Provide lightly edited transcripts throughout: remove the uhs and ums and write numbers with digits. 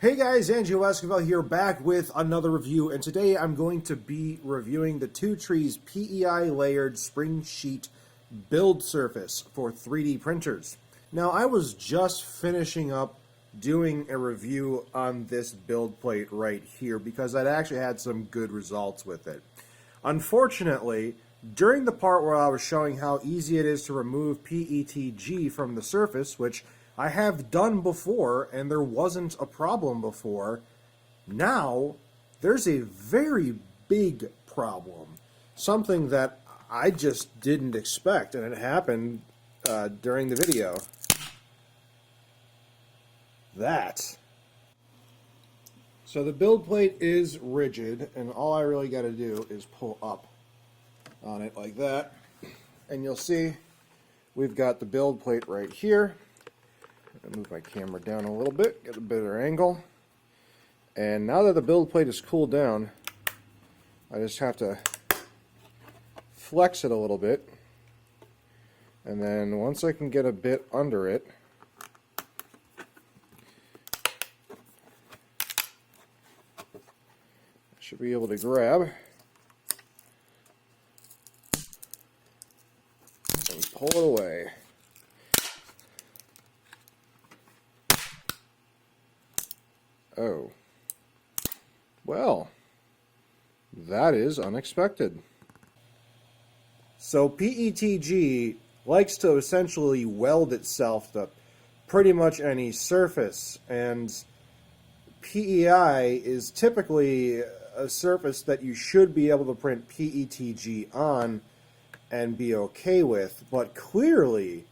Hey guys, Angelo Esquivel here, back with another review, and today I'm going to be reviewing the Two Trees PEI layered spring sheet build surface for 3D printers. Now, I was just finishing up doing a review on this build plate right here because I'd actually had some good results with it. Unfortunately, during the part where I was showing how easy it is to remove PETG from the surface, which I have done before, and there wasn't a problem before. Now, there's a very big problem. Something that I just didn't expect, and it happened during the video. That. So the build plate is rigid, and all I really got to do is pull up on it like that. And you'll see we've got the build plate right here. I'll move my camera down a little bit, get a better angle. And now that the build plate is cooled down, I just have to flex it a little bit. And then once I can get a bit under it, I should be able to grab and pull it away. Oh, well, that is unexpected. So PETG likes to essentially weld itself to pretty much any surface, and PEI is typically a surface that you should be able to print PETG on and be okay with, but clearly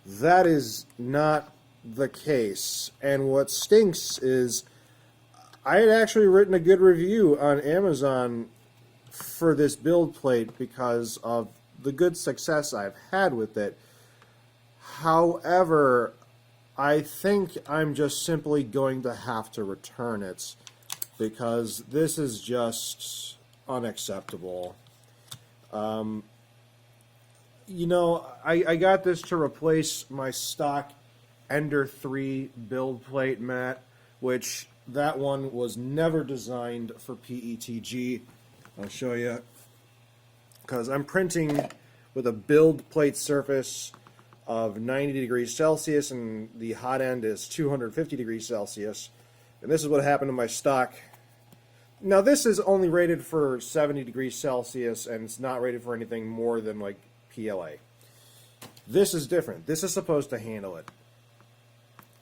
that is not the case. And what stinks is I had actually written a good review on Amazon for this build plate because of the good success I've had with it. However, I think I'm just simply going to have to return it because this is just unacceptable. You know, I got this to replace my stock Ender 3 build plate mat, which that one was never designed for PETG. I'll show you, because I'm printing with a build plate surface of 90 degrees Celsius and the hot end is 250 degrees Celsius. And this is what happened to my stock. Now this is only rated for 70 degrees Celsius and it's not rated for anything more than like PLA. This is different. This is supposed to handle it.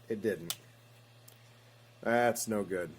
It didn't. That's no good.